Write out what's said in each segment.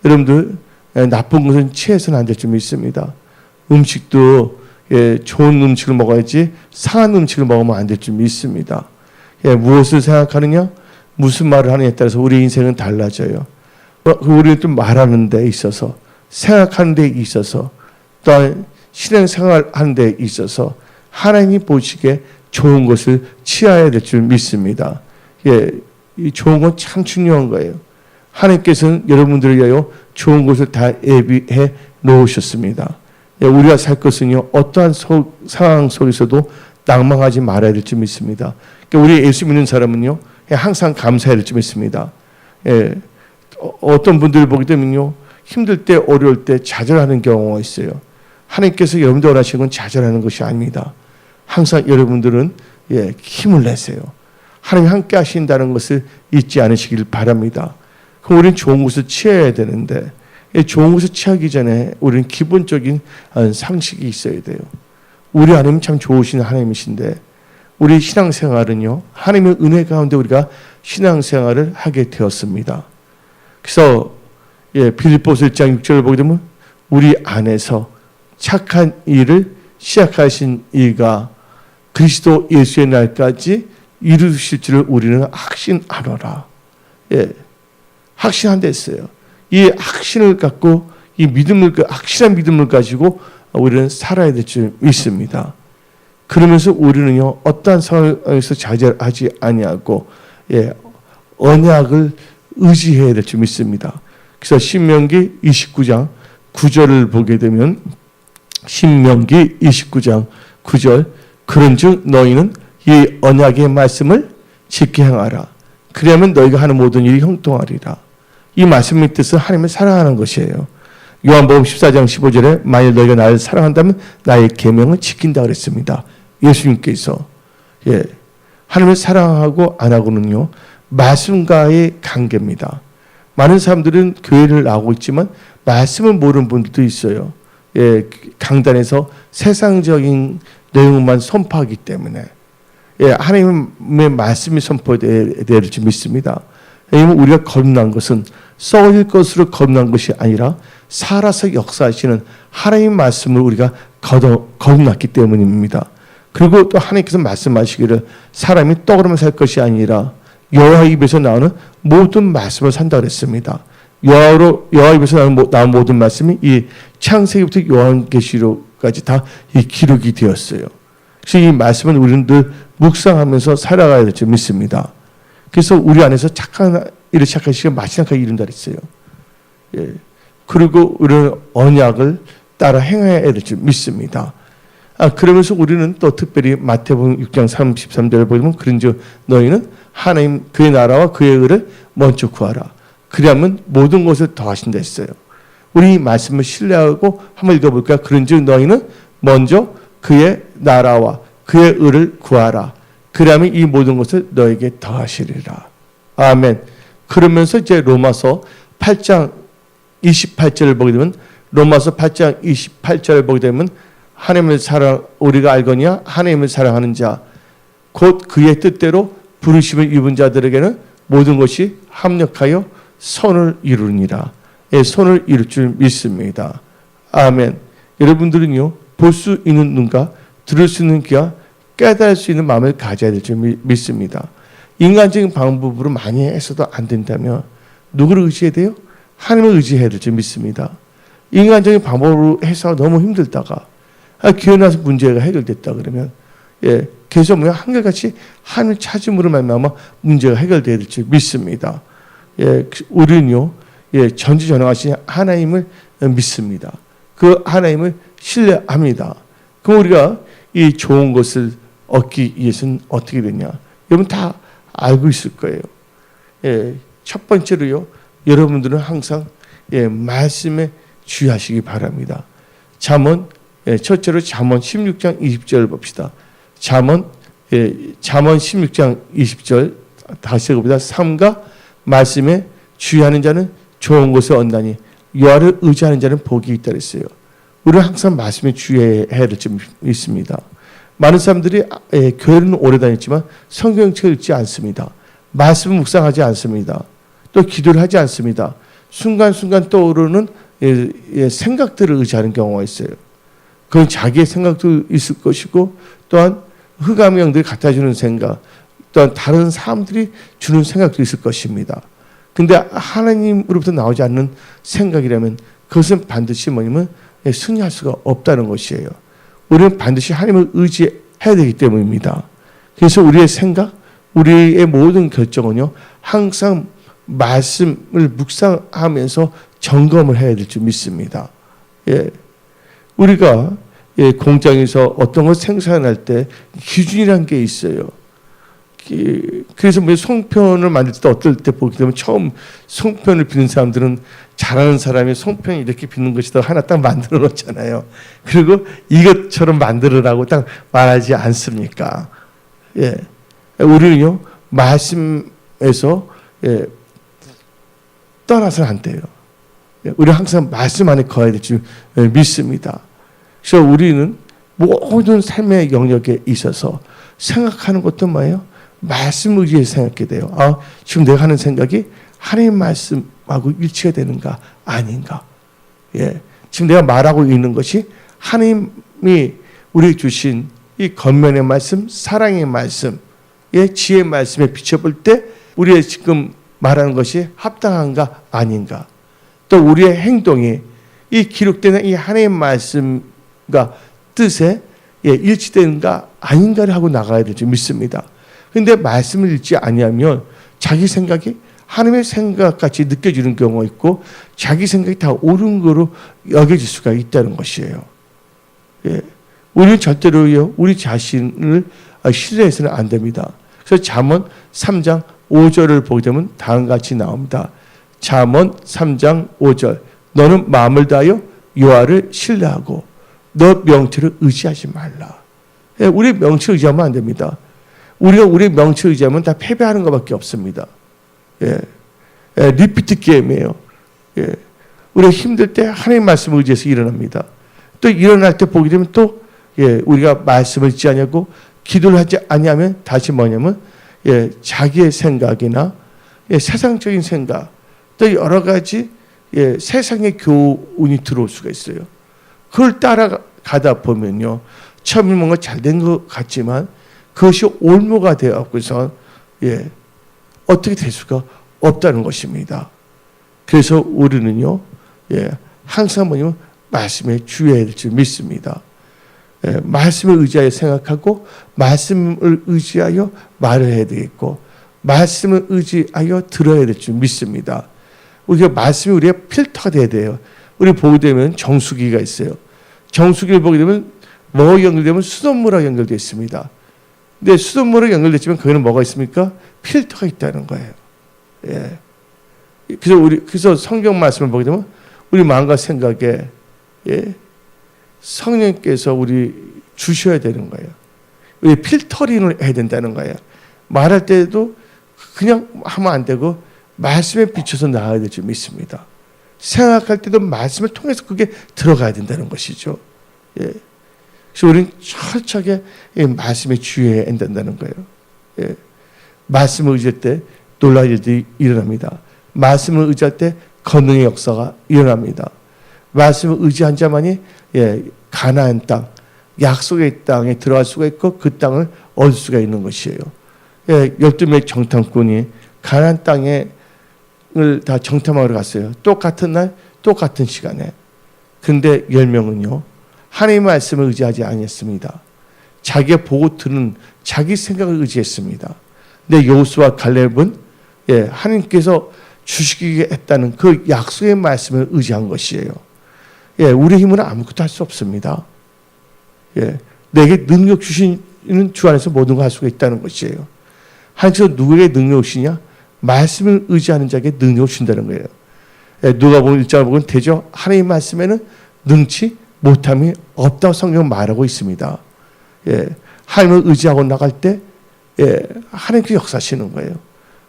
여러분들 나쁜 것은 취해서는 안 될 줄 믿습니다. 음식도 좋은 음식을 먹어야지 상한 음식을 먹으면 안 될 줄 믿습니다. 무엇을 생각하느냐, 무슨 말을 하느냐에 따라서 우리 인생은 달라져요. 우리는 또 말하는 데 있어서, 생각하는 데 있어서, 또한 신앙생활하는 데 있어서 하나님이 보시기에 좋은 것을 취해야 될 줄 믿습니다. 이 좋은 건 참 중요한 거예요. 하나님께서는 여러분들을 위하여 좋은 것을 다 예비해 놓으셨습니다. 우리가 살 것은요, 어떠한 상황 속에서도 낭망하지 말아야 될 줄 믿습니다. 우리 예수 믿는 사람은요, 항상 감사해야 될 줄 믿습니다. 어떤 분들을 보게 되면요, 힘들 때, 어려울 때 좌절하는 경우가 있어요. 하나님께서 여러분들 원하시는 건 좌절하는 것이 아닙니다. 항상 여러분들은 힘을 내세요. 하나님이 함께 하신다는 것을 잊지 않으시길 바랍니다. 그럼 우리는 좋은 것을 취해야 되는데, 좋은 것을 취하기 전에 우리는 기본적인 상식이 있어야 돼요. 우리 하나님 참 좋으신 하나님이신데, 우리 신앙생활은요, 하나님의 은혜 가운데 우리가 신앙생활을 하게 되었습니다. 그래서 빌립보서 1장 6절을 보게 되면 우리 안에서 착한 일을 시작하신 이가 그리스도 예수의 날까지 이루실 줄을 우리는 확신하노라. 확신한다 했어요. 이 확신을 갖고, 이 믿음을, 확실한 믿음을 가지고 우리는 살아야 될 줄 믿습니다. 그러면서 우리는요, 어떠한 상황에서 좌절하지 아니하고 언약을 의지해야 될 줄 믿습니다. 그래서 신명기 29장 9절을 보게 되면, 신명기 29장 9절, 그런즉 너희는 이 언약의 말씀을 지켜 행하라. 그리하면 너희가 하는 모든 일이 형통하리라. 이 말씀의 뜻은 하나님을 사랑하는 것이에요. 요한복음 14장 15절에 만일 너희가 나를 사랑한다면 나의 계명을 지킨다 그랬습니다. 예수님께서 하나님을 사랑하고 안 하고는요, 말씀과의 관계입니다. 많은 사람들은 교회를 나오고 있지만 말씀을 모르는 분들도 있어요. 강단에서 세상적인 내용만 선포하기 때문에 하나님의 말씀이 선포되어야 될 줄 믿습니다. 왜냐하면 우리가 거듭난 것은 썩을 것으로 거듭난 것이 아니라 살아서 역사하시는 하나님의 말씀을 우리가 거듭났기 때문입니다. 그리고 또 하나님께서 말씀하시기를 사람이 떡으로만 살 것이 아니라 여호와 입에서 나오는 모든 말씀을 산다 그랬습니다. 여호와 입에서 나온 모든 말씀이 이 창세기부터 요한계시록까지 다 이 기록이 되었어요. 그래서 이 말씀은 우리는 늘 묵상하면서 살아가야 될 줄 믿습니다. 그래서 우리 안에서 착한 일을 시작하시고 마지막까지 이룬다 그랬어요. 그리고 우리는 언약을 따라 행해야 될 줄 믿습니다. 그러면서 우리는 또 특별히 마태복음 6장 33절을 보면, 그런즉 너희는 하나님 그의 나라와 그의 의를 먼저 구하라. 그리하면 모든 것을 더하신다 했어요. 우리 이 말씀을 신뢰하고 한번 읽어볼까요? 그런즉 너희는 먼저 그의 나라와 그의 의를 구하라. 그리하면 이 모든 것을 너에게 더하시리라. 아멘. 그러면서 이제 로마서 8장 28절을 보게 되면, 로마서 8장 28절을 보게 되면, 하나님을 우리가 알거니와 하나님을 사랑하는 자, 곧 그의 뜻대로 부르심을 입은 자들에게는 모든 것이 합력하여 선을 이루니라. 선을 이룰 줄 믿습니다. 아멘. 여러분들은요, 볼 수 있는 눈과 들을 수 있는 귀와 깨달을 수 있는 마음을 가져야 될 줄 믿습니다. 인간적인 방법으로 많이 해서도 안 된다면 누구를 의지해야 돼요? 하나님을 의지해야 될 줄 믿습니다. 인간적인 방법으로 해서 너무 힘들다가 교회 나서 문제가 해결됐다 그러면 계속 한결같이 하나님을 찾음으로 말미암아 문제가 해결돼야 될 줄 믿습니다. 우리는요, 전지전능하신 하나님을 믿습니다. 그 하나님을 신뢰합니다. 그럼 우리가 이 좋은 것을 얻기 위해서는 어떻게 되냐? 여러분 다 알고 있을 거예요. 첫 번째로요, 여러분들은 항상 말씀에 주의하시기 바랍니다. 첫째로 잠언 16장 20절 봅시다. 잠언 16장 20절 다시 읽어봅니다. 삼가 말씀에 주의하는 자는 좋은 것을 얻나니 여호와를 의지하는 자는 복이 있다 그랬어요. 우리는 항상 말씀에 주의해야 될 줄 있습니다. 많은 사람들이 교회는 오래 다녔지만 성경책을 읽지 않습니다. 말씀을 묵상하지 않습니다. 또 기도를 하지 않습니다. 순간순간 떠오르는 생각들을 의지하는 경우가 있어요. 그건 자기의 생각도 있을 것이고 또한 흑암의 영들이 갖다 주는 생각, 또한 다른 사람들이 주는 생각도 있을 것입니다. 근데 하나님으로부터 나오지 않는 생각이라면 그것은 반드시 뭐냐면 승리할 수가 없다는 것이에요. 우리는 반드시 하나님을 의지해야 되기 때문입니다. 그래서 우리의 생각, 우리의 모든 결정은요, 항상 말씀을 묵상하면서 점검을 해야 될 줄 믿습니다. 우리가 공장에서 어떤 걸 생산할 때 기준이라는 게 있어요. 그래서 뭐 송편을 만들 때 어떨 때 보게 되면 처음 송편을 빚는 사람들은 잘하는 사람이 송편이 이렇게 빚는 것이다 하나 딱 만들어 놓잖아요. 그리고 이것처럼 만들으라고 딱 말하지 않습니까? 우리는요 말씀에서 떠나서는 안 돼요. 우리 항상 말씀 안에 거해야 될 줄 믿습니다. 그래서 우리는 모든 삶의 영역에 있어서 생각하는 것도 뭐예요? 말씀 의지해서 생각하게 돼요. 지금 내가 하는 생각이 하나님 말씀하고 일치가 되는가 아닌가. 지금 내가 말하고 있는 것이 하나님이 우리에게 주신 이 겉면의 말씀, 사랑의 말씀, 지혜의 말씀에 비춰볼 때 우리의 지금 말하는 것이 합당한가 아닌가. 또 우리의 행동이 이 기록되는 이 하나님의 말씀과 뜻에 일치되는가 아닌가를 하고 나가야 될 줄 믿습니다. 그런데 말씀을 읽지 아니하면 자기 생각이 하나님의 생각같이 느껴지는 경우가 있고 자기 생각이 다 옳은 거로 여겨질 수가 있다는 것이에요. 우리는 절대로요 우리 자신을 신뢰해서는 안 됩니다. 그래서 잠언 3장 5절을 보게 되면 다음과 같이 나옵니다. 잠언 3장 5절 너는 마음을 다하여 여호와를 신뢰하고 너 명철을 의지하지 말라. 우리 명철을 의지하면 안 됩니다. 우리가 우리 명철을 의지하면 다 패배하는 것밖에 없습니다. 리피트 게임이에요. 우리가 힘들 때 하나님 말씀을 의지해서 일어납니다. 또 일어날 때 보게 되면 또 우리가 말씀을 잊지 않냐고 기도를 하지 않냐면 다시 뭐냐면 자기의 생각이나 세상적인 생각 또 여러 가지 세상의 교훈이 들어올 수가 있어요. 그걸 따라가다 보면요 처음에 뭔가 잘된 것 같지만 그것이 올무가 되어서 어떻게 될 수가 없다는 것입니다. 그래서 우리는요 항상 뭐냐면 말씀에 주의해야 될 줄 믿습니다. 말씀을 의지하여 생각하고 말씀을 의지하여 말을 해야 되겠고 말씀을 의지하여 들어야 될 줄 믿습니다. 우리가 말씀이 우리의 필터가 돼야 돼요. 우리 보게 되면 정수기가 있어요. 정수기를 보게 되면 뭐가 연결되면 수돗물하고 연결되어 있습니다. 근데 수돗물하고 연결됐지만 거기는 뭐가 있습니까? 필터가 있다는 거예요. 그래서 성경 말씀을 보게 되면 우리 마음과 생각에 성령께서 우리 주셔야 되는 거예요. 우리 필터링을 해야 된다는 거예요. 말할 때도 그냥 하면 안 되고 말씀에 비춰서 나아야 될 줄 믿습니다. 생각할 때도 말씀을 통해서 그게 들어가야 된다는 것이죠. 그래서 우리는 철저하게 말씀에 주의해야 된다는 거예요. 말씀을 의지할 때 놀라운 일들이 일어납니다. 말씀을 의지할 때 권능의 역사가 일어납니다. 말씀을 의지한 자만이 가나안 땅, 약속의 땅에 들어갈 수가 있고 그 땅을 얻을 수가 있는 것이에요. 12명의 정탐꾼이 가나안 땅을 다 정탐하러 갔어요. 똑같은 날, 똑같은 시간에. 근데 10명은요. 하나님의 말씀을 의지하지 않았습니다. 자기가 보고 들은 자기 생각을 의지했습니다. 근데 여호수아와 갈렙은 하나님께서 주시겠다는 그 약속의 말씀을 의지한 것이에요. 우리 힘으로 아무것도 할 수 없습니다. 내게 능력 주시는 주 안에서 모든 걸 할 수가 있다는 것이에요. 하나님께서 누구에게 능력을 주시냐? 말씀을 의지하는 자에게 능력을 준다는 거예요. 누가복음 1장을 보면 대저 하나님의 말씀에는 능치 못함이 없다고 성경은 말하고 있습니다. 하나님을 의지하고 나갈 때 하나님께서 역사하시는 거예요.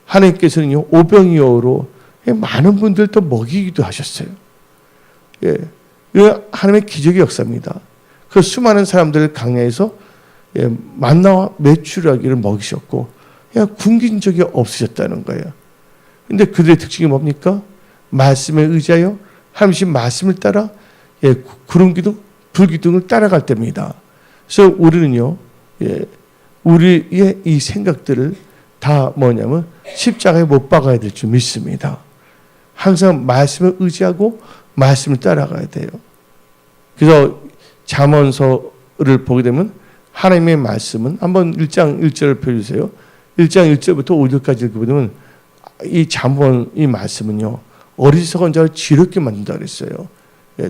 하나님께서는요 오병이어로 많은 분들 또 먹이기도 하셨어요. 하나님의 기적의 역사입니다. 그 수많은 사람들을 강야에서 만나와 메추라기를 먹이셨고 굶긴 적이 없으셨다는 거예요. 근데 그들의 특징이 뭡니까? 말씀에 의지하여 하나님 말씀을 따라 구름 기둥, 불 기둥을 따라갈 때입니다. 그래서 우리는요, 우리의 이 생각들을 다 뭐냐면 십자가에 못 박아야 될 줄 믿습니다. 항상 말씀을 의지하고 말씀을 따라가야 돼요. 그래서 잠언서를 보게 되면 하나님의 말씀은 한번 1장 1절을 펴주세요. 1장 1절부터 5절까지 읽어보면 이 잠언 이 말씀은요, 어리석은 자를 지롭게 만든다 그랬어요.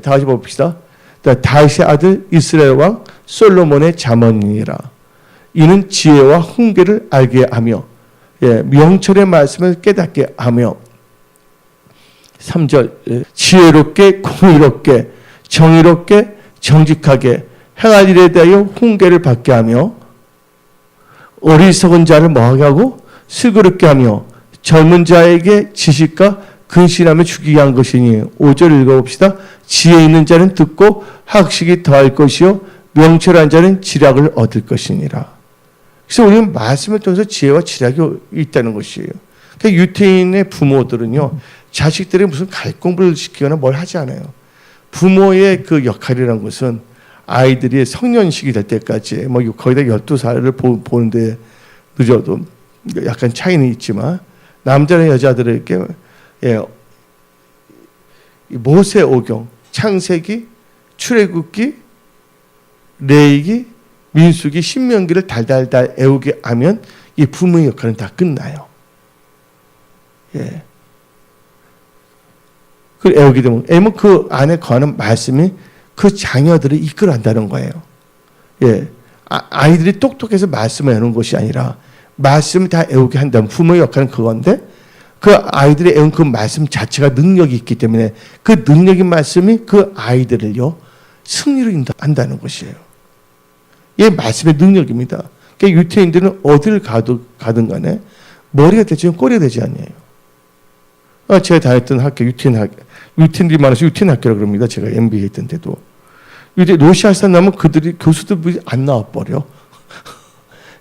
다 같이 봅시다. 다윗의 아들 이스라엘 왕 솔로몬의 잠언이니라. 이는 지혜와 훈계를 알게 하며 명철의 말씀을 깨닫게 하며 3절 지혜롭게 공의롭게 정의롭게 정직하게 행할 일에 대하여 훈계를 받게 하며 어리석은 자를 뭐하게 하고 슬그럽게 하며 젊은 자에게 지식과 근신함을 주기게 한 것이니 5절 읽어봅시다. 지혜 있는 자는 듣고 학식이 더할 것이요 명철한 자는 지략을 얻을 것이니라. 그래서 우리는 말씀을 통해서 지혜와 지략이 있다는 것이에요. 그러니까 유태인의 부모들은요, 자식들이 무슨 갈공부를 시키거나 뭘 하지 않아요. 부모의 그 역할이라는 것은 아이들이 성년식이 될 때까지 뭐 거의 다 12살을 보는데 늦어도 약간 차이는 있지만 남자나 여자들에게 모세오경, 창세기, 출애굽기, 레위기, 민수기, 신명기를 달달달 애우게 하면 이 부모의 역할은 다 끝나요. 그걸 애우게 되면 그 안에 거하는 말씀이 그 자녀들을 이끌어간다는 거예요. 아이들이 똑똑해서 말씀을 애우는 것이 아니라 말씀을 다 애우게 한다면 부모의 역할은 그건데 그 아이들이 애운 그 말씀 자체가 능력이 있기 때문에 그 능력인 말씀이 그 아이들을요 승리로 인도한다는 것이에요. 이게 말씀의 능력입니다. 그러니까 유태인들은 어디를 가든 간에 머리가 되지 꼬리가 되지 않아요. 제가 다녔던 학교 유태인들이 많아서 유태인 학교라고 그럽니다. 제가 MBA 했던 데도 러시아에서 나면 그들이 교수들이 안 나와버려.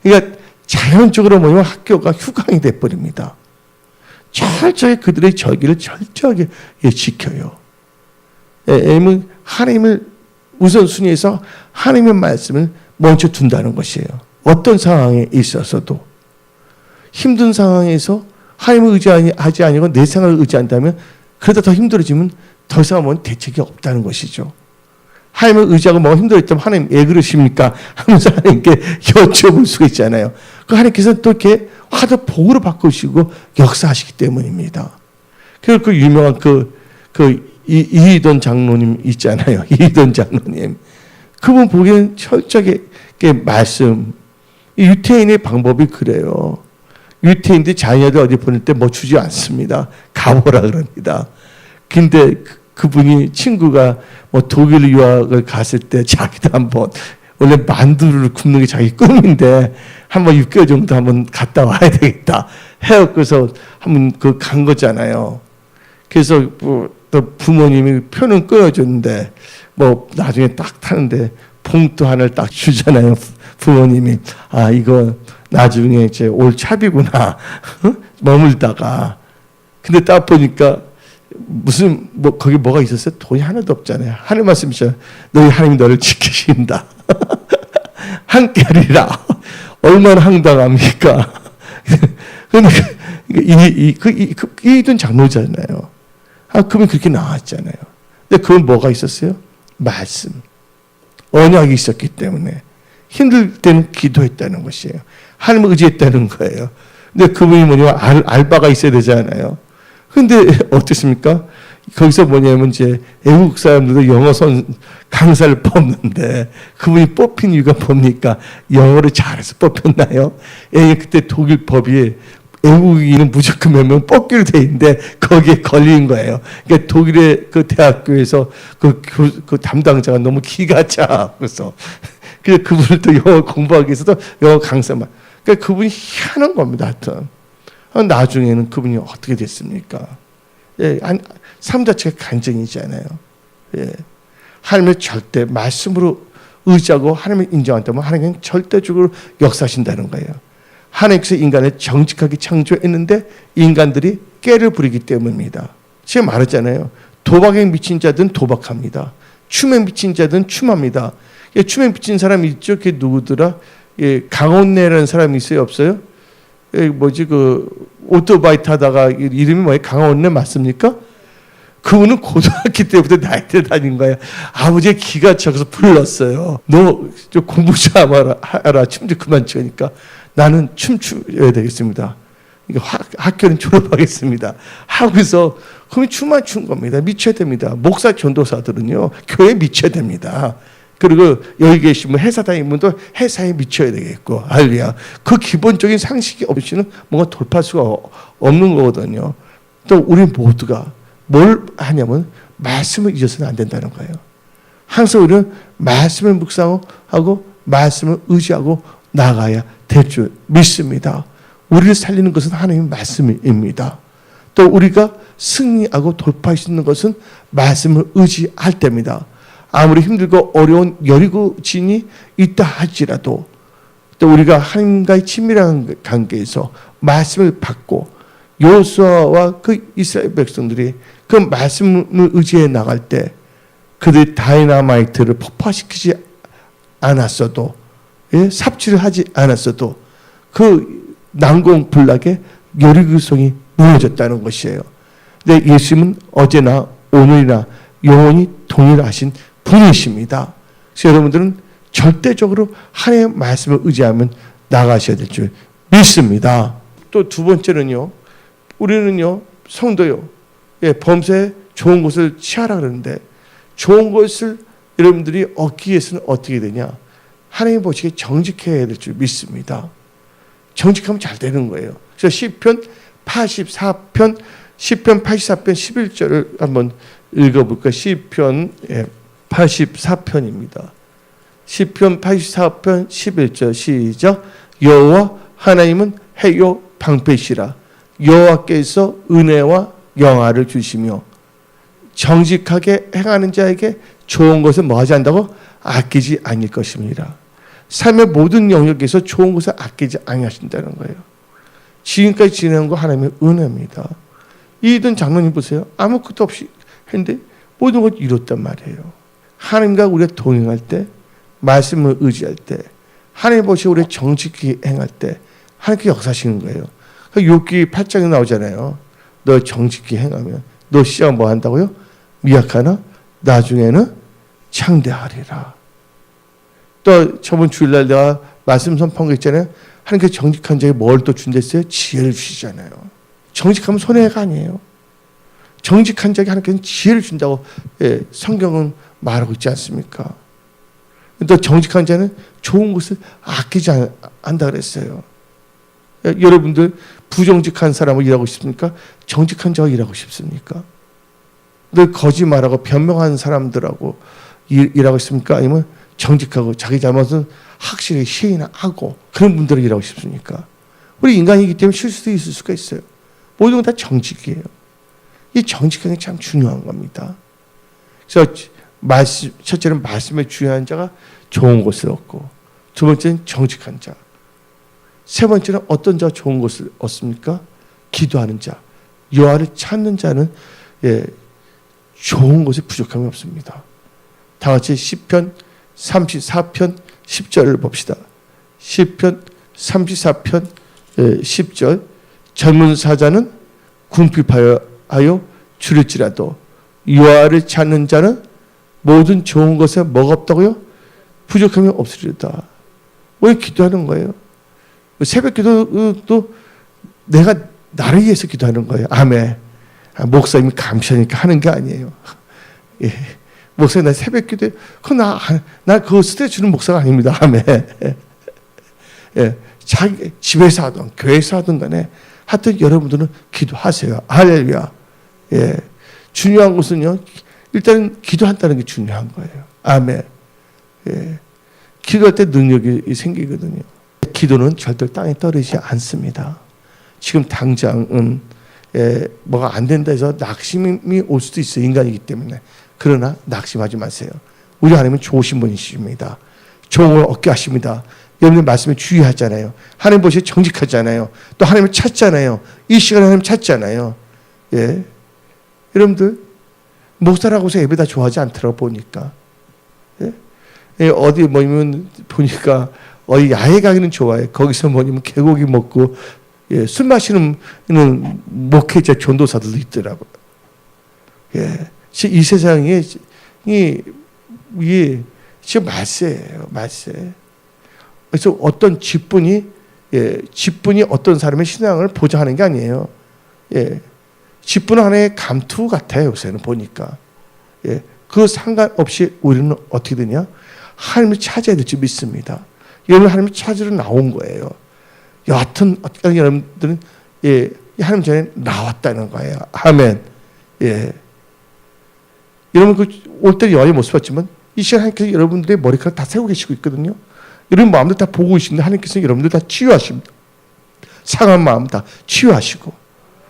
그러니까 자연적으로 뭐냐면 학교가 휴강이 돼버립니다. 철저히 그들의 절기를 철저하게 지켜요. 하나님을 우선순위에서 하나님의 말씀을 먼저 둔다는 것이에요. 어떤 상황에 있어서도 힘든 상황에서 하나님을 의지하지 아니고 내 생각을 의지한다면 그러다 더 힘들어지면 더 이상 뭐 대책이 없다는 것이죠. 하나님을 의지하고 뭐가 힘들었다면 하나님 왜 그러십니까? 하면서 하나님께 여쭤볼 수가 있잖아요. 그 하나님께서는 또 이렇게 화두 복으로 바꾸시고 역사하시기 때문입니다. 그리고 그 유명한 이희돈 장로님 있잖아요. 이희돈 장로님. 그분 보기에는 철저하게 말씀. 유태인의 방법이 그래요. 유태인들이 자녀들 어디 보낼 때 뭐 주지 않습니다. 가보라 그럽니다. 근데 그분이 친구가 뭐 독일 유학을 갔을 때 자기도 한번 원래 만두를 굽는 게 자기 꿈인데 한번 6개월 정도 한번 갔다 와야 되겠다 해갖고서 한번 간 거잖아요. 그래서 또 부모님이 표는 끊어줬는데 뭐 나중에 딱 타는데 봉투 하나를 딱 주잖아요. 부모님이 이거 나중에 이제 올 차비구나 머물다가 근데 딱 보니까 무슨 거기 뭐가 있었어요? 돈이 하나도 없잖아요. 하나님 말씀이죠. 너희 하나님 너를 지키신다. 함께하리라. 얼마나 황당합니까? 이든 장로잖아요. 그러면 그렇게 나왔잖아요. 근데 그건 뭐가 있었어요? 말씀. 언약이 있었기 때문에 힘들 때는 기도했다는 것이에요. 하나님을 의지했다는 거예요. 근데 그분이 뭐냐면 알바가 있어야 되잖아요. 근데 어떻습니까? 거기서 뭐냐면 이제 외국 사람들도 영어 강사를 뽑는데 그분이 뽑힌 이유가 뭡니까? 영어를 잘해서 뽑혔나요? 그때 독일 법이 외국인은 무조건 몇 명 뽑기로 돼 있는데 거기에 걸린 거예요. 그러니까 독일의 그 대학교에서 그 담당자가 너무 기가 차. 그래서 그분을 또 영어 공부하기 위해서도 영어 강사만. 그러니까 그분이 희한한 겁니다. 하여튼. 나중에는 그분이 어떻게 됐습니까? 삶 자체가 간증이잖아요. 하나님을 절대 말씀으로 의지하고 하나님을 인정한다면 하나님은 절대적으로 역사하신다는 거예요. 하나님께서 인간을 정직하게 창조했는데 인간들이 깨를 부리기 때문입니다. 제가 말했잖아요. 도박에 미친 자들은 도박합니다. 춤에 미친 자들은 춤합니다. 춤에 미친 사람이 있죠. 그게 누구더라? 강원래라는 사람이 있어요, 없어요? 뭐지 그 오토바이 타다가 이름이 뭐예요? 강원래 맞습니까? 그분은 고등학교 때부터 나이대 다닌 거야. 아버지의 기가 차서 불렀어요. 너 좀 공부 좀 하라. 춤 좀 그만 추니까 나는 춤춰야 되겠습니다. 학교는 졸업하겠습니다. 하고서 그러면 춤만 춘 겁니다. 미쳐야 됩니다. 목사 전도사들은요 교회에 미쳐야 됩니다. 그리고 여기 계신 분 회사 다니는 분도 회사에 미쳐야 되겠고, 할렐루야. 그 기본적인 상식이 없이는 뭔가 돌파할 수가 없는 거거든요. 또 우리 모두가 뭘 하냐면 말씀을 잊어서는 안 된다는 거예요. 항상 우리는 말씀을 묵상하고 말씀을 의지하고 나가야 될 줄 믿습니다. 우리를 살리는 것은 하나님의 말씀입니다. 또 우리가 승리하고 돌파할 수 있는 것은 말씀을 의지할 때입니다. 아무리 힘들고 어려운 여리고진이 있다 할지라도 또 우리가 하나님과의 친밀한 관계에서 말씀을 받고 여호수아와 그 이스라엘 백성들이 그 말씀을 의지해 나갈 때 그들이 다이너마이트를 폭파시키지 않았어도, 삽질을 하지 않았어도 그 난공불락의 여리고성이 무너졌다는 것이에요. 근데 예수님은 어제나 오늘이나 영원히 동일하신 분이십니다. 그래서 여러분들은 절대적으로 하나님의 말씀을 의지하면 나가셔야 될 줄 믿습니다. 또 두 번째는요, 우리는요 성도요, 범사에 좋은 것을 취하라 그러는데 좋은 것을 여러분들이 얻기 위해서는 어떻게 되냐? 하나님 보시기에 정직해야 될 줄 믿습니다. 정직하면 잘 되는 거예요. 그래서 시편 84편 11절을 한번 읽어볼까요? 시편 84편입니다. 시편 84편 11절 시작. 여호와 하나님은 해요 방패시라. 여호와께서 은혜와 영화를 주시며 정직하게 행하는 자에게 좋은 것을 뭐하지 않는다고? 아끼지 아닐 것입니다. 삶의 모든 영역에서 좋은 것을 아끼지 아니하신다는 거예요. 지금까지 지내는 거 하나님의 은혜입니다. 이든 장로님 보세요. 아무것도 없이 했는데 모든 걸 이뤘단 말이에요. 하나님과 우리가 동행할 때, 말씀을 의지할 때, 하나님 보시고 우리 정직히 행할 때 하나님께 역사하시는 거예요. 욥기 8장에 나오잖아요. 너 정직히 행하면 너 시작 뭐 한다고요? 미약하나 나중에는 창대하리라. 또 저번 주일날 내가 말씀 선포한 거 있잖아요. 하나님께 정직한 자에게 뭘 또 준댔어요? 지혜를 주시잖아요. 정직하면 손해가 아니에요. 정직한 자에게 하나님께는 지혜를 준다고 성경은 말하고 있지 않습니까? 또 정직한 자는 좋은 것을 아끼지 않는다 그랬어요. 여러분들 부정직한 사람을 일하고 싶습니까? 정직한 자가 일하고 싶습니까? 늘 거짓말하고 변명하는 사람들하고 일하고 싶습니까? 아니면 정직하고 자기 잘못은 확실히 시인하고 그런 분들을 일하고 싶습니까? 우리 인간이기 때문에 실수도 있을 수가 있어요. 모든 건 다 정직이에요. 이 정직한 게 참 중요한 겁니다. 그래서 첫째는 말씀에 주의하는 자가 좋은 것을 얻고, 두 번째는 정직한 자, 세 번째는 어떤 자가 좋은 것을 얻습니까? 기도하는 자, 여호와를 찾는 자는 좋은 것에 부족함이 없습니다. 다 같이 시편 34편 10절을 봅시다. 시편 34편 10절. 젊은 사자는 궁핍하여 줄일지라도 여호와를 찾는 자는 모든 좋은 것에 뭐가 없다고요? 부족함이 없으리로다. 왜 기도하는 거예요? 새벽 기도도 내가 나를 위해서 기도하는 거예요. 아멘. 목사님이 감시하니까 하는 게 아니에요. 예. 목사님 나 새벽 기도해. 나 그거 스트레스 주는 목사가 아닙니다. 아멘. 예. 자기 집에서 하든 교회에서 하든 간에 하여튼 여러분들은 기도하세요. 할렐루야. 예. 중요한 것은요. 일단 기도한다는 게 중요한 거예요. 아멘. 예. 기도할 때 능력이 생기거든요. 기도는 절대 땅에 떨어지지 않습니다. 지금 당장은 뭐가 안 된다 해서 낙심이 올 수도 있어요. 인간이기 때문에. 그러나 낙심하지 마세요. 우리 하나님은 좋으신 분이십니다. 좋은 걸 얻게 하십니다. 여러분들 말씀에 주의하잖아요. 하나님 보시기에 정직하잖아요. 또 하나님을 찾잖아요. 이 시간에 하나님 찾잖아요. 예. 여러분들 목사라고 해서 예배다 좋아하지 않더라고 보니까. 예? 예, 어디 뭐냐면 보니까 어디 야외 가기는 좋아해. 거기서 뭐냐면 개고기 먹고 예, 술 마시는 목회자 전도사들도 있더라고요. 예, 이 세상에 이게 지금 말세예요, 말세. 그래서 어떤 직분이 어떤 사람의 신앙을 보장하는 게 아니에요. 예, 직분은 하나의 감투 같아요. 요새는 보니까. 예, 그 상관없이 우리는 어떻게 되냐? 하나님을 찾아야 될 줄 믿습니다. 여러분 하나님을 찾으러 나온 거예요. 여하튼 어떻게 여러분들은 하나님 전에 나왔다는 거예요. 아멘. 예. 여러분 올 때 여의 모습 봤지만 이 시간 하나님께서 여러분들의 머리카락 다 세우고 계시고 있거든요. 여러분 마음들 다 보고 계시는데 하나님께서 여러분들 다 치유하십니다. 상한 마음 다 치유하시고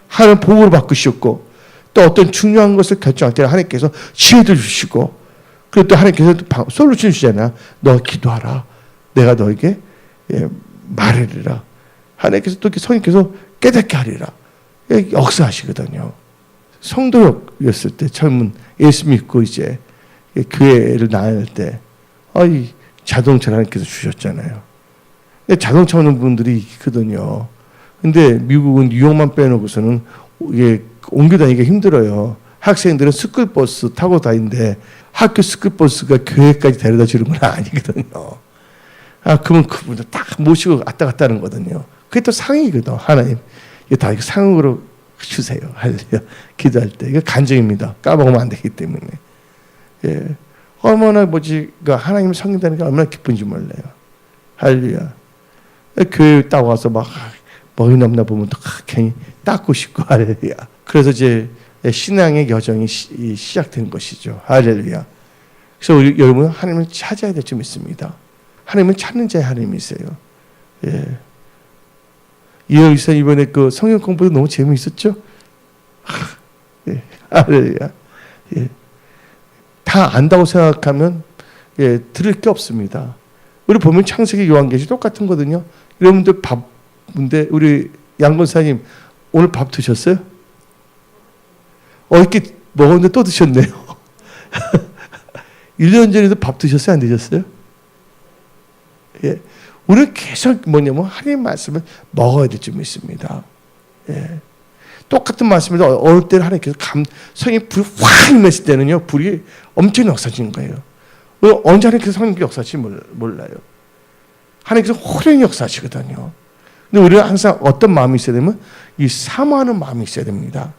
하나님 보호를 바꾸셨고 또 어떤 중요한 것을 결정할 때 하나님께서 지혜를 주시고 그리고 또 하나님께서 솔루션 주잖아요. 너 기도하라. 내가 너에게 말하리라. 하나님께서 또 성령께서 깨닫게 하리라. 역사하시거든요. 성도였을 때 젊은 예수 믿고 이제 교회를 나갈 때 자동차를 하나님께서 주셨잖아요. 자동차 오는 분들이 있거든요. 근데 미국은 뉴욕만 빼놓고서는 이게 옮겨 다니기가 힘들어요. 학생들은 스쿨버스 타고 다니는데 학교 스쿨버스가 교회까지 데려다 주는 건 아니거든요. 그러면 그분들 딱 모시고 왔다 갔다 하는 거거든요. 그게 또 상이거든. 하나님, 이거 다 상으로 주세요. 할렐루야. 기도할 때. 이거 간증입니다. 까먹으면 안 되기 때문에. 예. 얼마나 하나님을 섬긴다는 게 얼마나 기쁜지 몰라요. 할렐루야. 교회 딱 와서 막 머리 넘나 보면 또 괜히 닦고 싶고 할렐루야. 그래서 이제 신앙의 여정이 시작된 것이죠. 할렐루야. 그래서 우리 여러분 하나님을 찾아야 될 줄 믿습니다. 하나님은 찾는 자의 하나님이세요. 예. 이영 이사 이번에 그 성경 공부도 너무 재미있었죠? 예. 할렐루야. 예. 다 안다고 생각하면 들을 게 없습니다. 우리 보면 창세기 요한계시 똑같은 거거든요. 여러분들 근데 우리 양 권사님 오늘 밥 드셨어요? 어저께 먹었는데 또 드셨네요. 1년 전에도 밥 드셨어요? 안 드셨어요? 예. 우리는 계속 뭐냐면 하나님 말씀을 먹어야 될 줄 믿습니다. 예. 똑같은 말씀을 어릴 때는 하나님께서 성령의 불이 확 임했을 때는요, 불이 엄청 역사지는 거예요. 언제 하나님께서 성령의 역사지 몰라요. 하나님께서 호련히 역사하시거든요. 근데 우리는 항상 어떤 마음이 있어야 되면 이 사모하는 마음이 있어야 됩니다.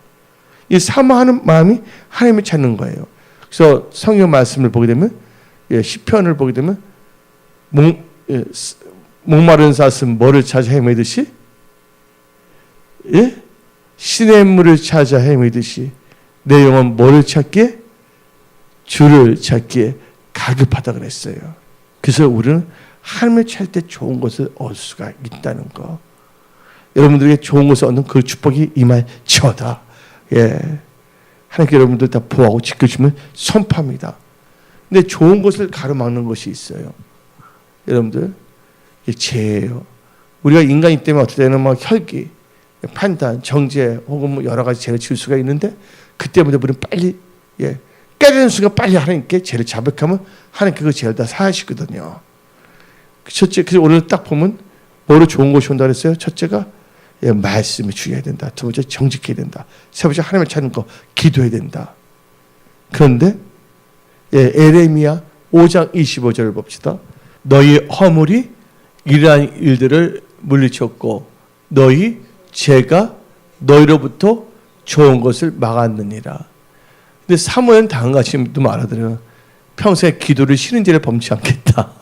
이 사모하는 마음이 하나님을 찾는 거예요. 그래서 성경 말씀을 보게 되면 시편을 보게 되면 목마른 사슴 뭐를 찾아 헤매듯이 시냇물을 찾아 헤매듯이 내 영혼 뭐를 찾기에? 주를 찾기에 가급하다 그랬어요. 그래서 우리는 하나님을 찾을 때 좋은 것을 얻을 수가 있다는 거. 여러분들에게 좋은 것을 얻는 그 축복이 임할지어다. 예. 하나님께 여러분들 다 보호하고 지켜주면 선포합니다. 근데 좋은 것을 가로막는 것이 있어요. 여러분들, 이게 죄예요. 우리가 인간이기 때문에 어떨 때는 혈기, 판단, 정죄 혹은 여러 가지 죄를 지을 수가 있는데 그때부터 우리는 빨리 깨닫는 순간 빨리 하나님께 죄를 자백하면 하나님께 그 죄를 다 사하시거든요. 첫째, 그래서 오늘 딱 보면 뭐로 좋은 것이 온다 그랬어요? 첫째가 말씀을 주의해야 된다. 두 번째 정직해야 된다. 세 번째 하나님을 찾는 거 기도해야 된다. 그런데 에레미야 5장 25절을 봅시다. 너희 허물이 이러한 일들을 물리쳤고 너희 죄가 너희로부터 좋은 것을 막았느니라. 근데 사무엘은 다음같이 또 말하더래요. 평소에 기도를 싫은 죄를 범치 않겠다.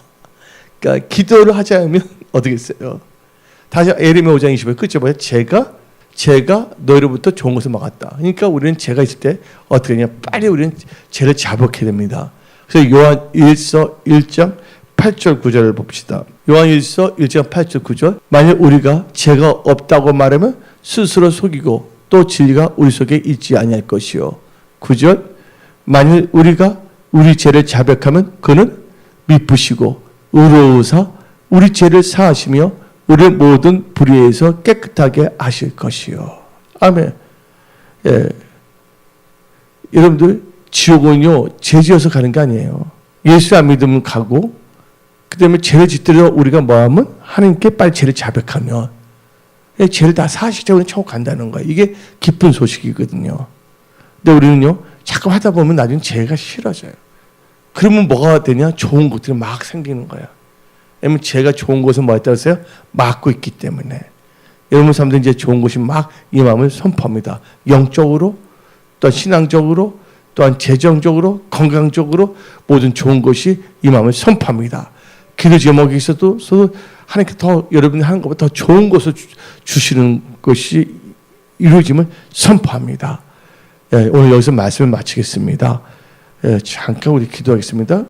그러니까 기도를 하자면 어떻게 했어요? 다시 에레미야 5장 25절 끝에 뭐야? 죄가 너희로부터 좋은 것을 막았다. 그러니까 우리는 죄가 있을 때 어떻게 하냐? 빨리 우리는 죄를 자복해야 됩니다. 그래서 요한 1서 1장 8절 9절을 봅시다. 요한 1서 1장 8절 9절. 만약 우리가 죄가 없다고 말하면 스스로 속이고 또 진리가 우리 속에 있지 아니할 것이요. 9절. 만일 우리가 우리 죄를 자백하면 그는 미쁘시고 의로우사 우리 죄를 사하시며 우리 모든 불의에서 깨끗하게 하실 것이요. 아멘. 예. 여러분들 지옥은요 죄지어서 가는 게 아니에요. 예수 안 믿으면 가고 그 다음에 죄를 짓더라도 우리가 뭐하면 하나님께 빨리 죄를 자백하면 죄를 다 사실적으로 천국 간다는 거예요. 이게 기쁜 소식이거든요. 근데 우리는요 자꾸 하다 보면 나중에 죄가 싫어져요. 그러면 뭐가 되냐? 좋은 것들이 막 생기는 거야. 왜냐면 죄가 좋은 것을 뭐 했다고 했어요? 막고 있기 때문에. 여러분 사람들이 이제 좋은 것이 막 이 마음을 선포합니다. 영적으로, 또한 신앙적으로, 또한 재정적으로, 건강적으로 모든 좋은 것이 이 마음을 선포합니다. 기도 제목에 있어도 하나님께 더 여러분이 하는 것보다 더 좋은 것을 주시는 것이 이루어짐을 선포합니다. 오늘 여기서 말씀을 마치겠습니다. 잠깐 우리 기도하겠습니다.